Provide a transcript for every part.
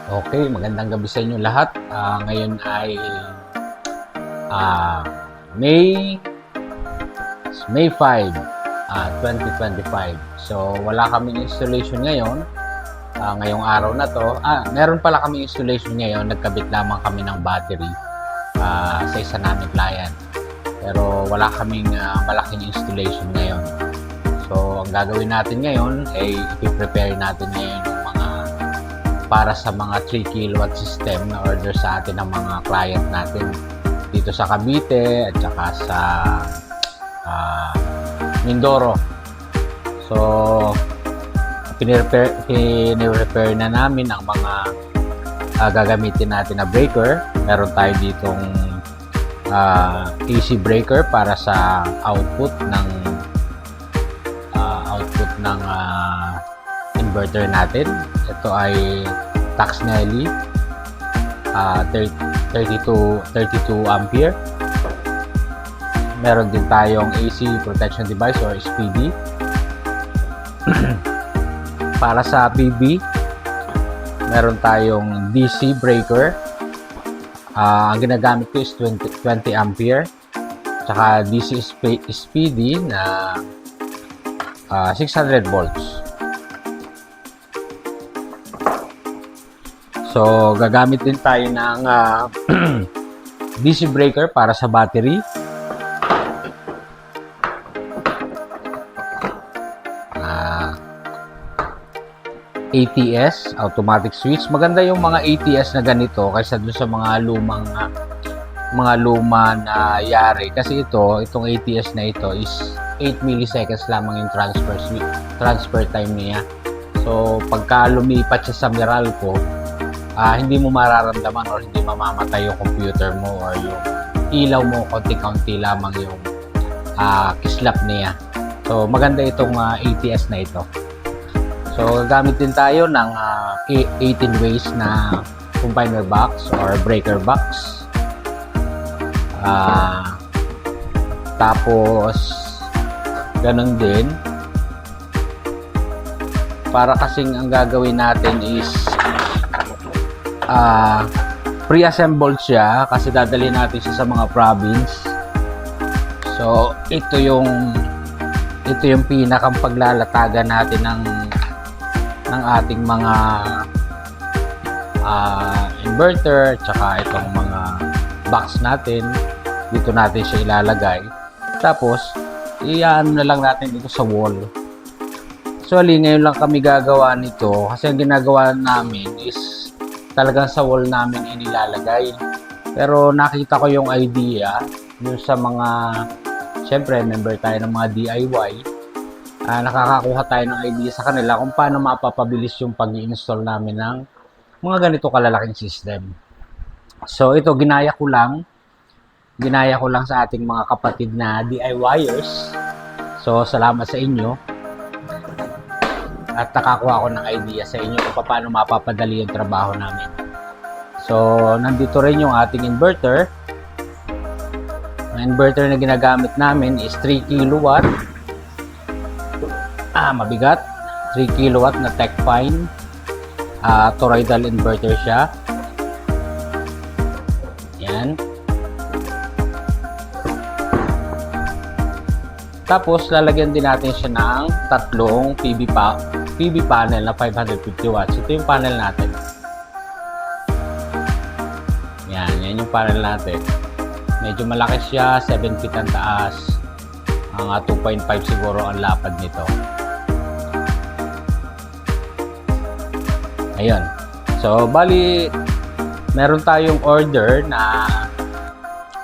Okay, magandang gabi sa inyo lahat. Ngayon ay ah, May May 5, 2025. So wala kaming installation ngayon. Ngayong araw na to. Meron pala kaming installation ngayon. Nagkabit lamang kami ng battery sa isa naming client. Pero wala kaming malaking installation ngayon. So ang gagawin natin ngayon ay i-prepare natin ngayon yung mga para sa mga 3 kilowatt system na order sa atin ng mga client natin dito sa Cavite at saka sa Mindoro. So pinrepair na namin ang mga gagamitin natin na breaker. Meron tayo ditong AC breaker para sa output ng inverter natin. Ito ay Taxnelly 32 ampere. Meron din tayong AC protection device or SPD. Para sa PB, meron tayong DC breaker. Ang ginagamit ko is 20 ampere. Tsaka DC SPD na 600 volts. So, gagamit din tayo ng DC breaker para sa battery. ATS, automatic switch. Maganda yung mga ATS na ganito kaysa dun sa mga luma na yari. Kasi itong ATS na ito is 8 milliseconds lamang yung transfer time niya. So, pagka lumipat siya sa Meralco, hindi mo mararamdaman or hindi mamamatay yung computer mo or yung ilaw mo, konti-konti lamang yung kislap niya. So, maganda itong ATS na ito. So, gamit din tayo ng 18 ways na combiner box or breaker box. Tapos, ganun din. Para kasing ang gagawin natin is pre-assembled siya kasi dadalhin natin siya sa mga province. So, ito yung pinakang paglalatagan natin ng ating mga inverter tsaka itong mga box natin. Dito natin siya ilalagay. Tapos, iyan na lang natin dito sa wall. So, ngayon lang kami gagawa nito kasi ang ginagawa namin is talagang sa wall namin inilalagay. Pero nakita ko yung idea dun sa mga, syempre, member tayo ng mga DIY. Nakakakuha tayo ng idea sa kanila kung paano mapapabilis yung pag-i-install namin ng mga ganito kalalaking system. So ito ginaya ko lang sa ating mga kapatid na DIYers. So salamat sa inyo at nakakuha ko ng idea sa inyo kung paano mapapadali yung trabaho namin. So nandito rin yung ating inverter. Ang inverter na ginagamit namin is 3 kilowatt. Mabigat, 3 kilowatt na Techfine toroidal inverter siya. Yan. Tapos lalagyan din natin siya ng tatlong PV panel na 550 watts. Ito yung panel natin. Yan yung panel natin. Medyo malaki siya, 7 feet ang taas. Ang 2.5 siguro ang lapad nito. Ayun. So, bali, meron tayong order na,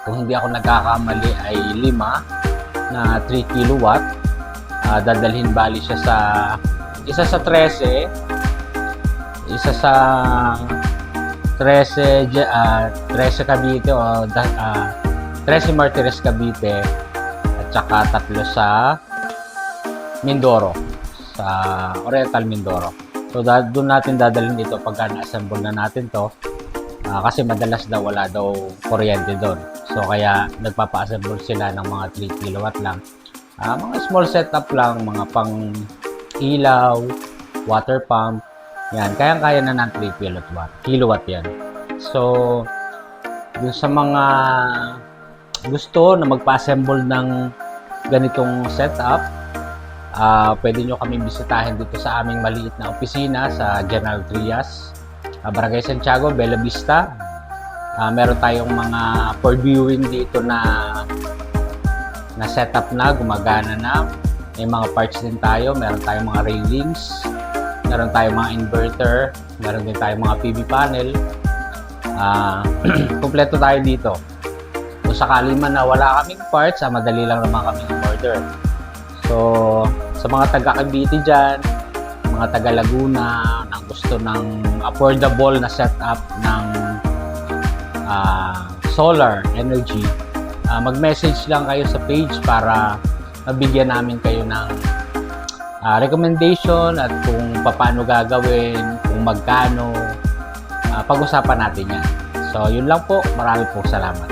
kung hindi ako nagkakamali, ay 5 na 3 kilowatt. Dadalhin bali siya sa, isa sa 13, isa sa 13 Cavite o 13 Martires Cavite, at saka 3 sa Mindoro, sa Oriental Mindoro. So, doon natin dadalhin ito pagka na-assemble na natin to. Kasi madalas daw wala daw kuryente doon. So, kaya nagpapa-assemble sila ng mga 3 kilowatt lang. Mga small setup lang, mga pang ilaw, water pump, Yan, kayang-kaya na ng 3 kilowatt yan. So, dun sa mga gusto na magpa-assemble ng ganitong setup, pwede nyo kami bisitahin dito sa aming maliit na opisina sa General Trias, Barangay Santiago, Bella Vista. Meron tayong mga for viewing dito na setup na, gumagana na. May mga parts din tayo, meron tayong mga railings, meron tayong mga inverter, meron din tayong mga PV panel. Kompleto tayo dito. Kung sakali man na wala kaming parts, madali lang naman kaming order. So, sa mga taga-Cavite dyan, mga taga-Laguna na gusto ng affordable na setup ng solar energy, mag-message lang kayo sa page para mabigyan namin kayo ng recommendation at kung paano gagawin, kung magkano, pag-usapan natin yan. So, yun lang po. Marami po salamat.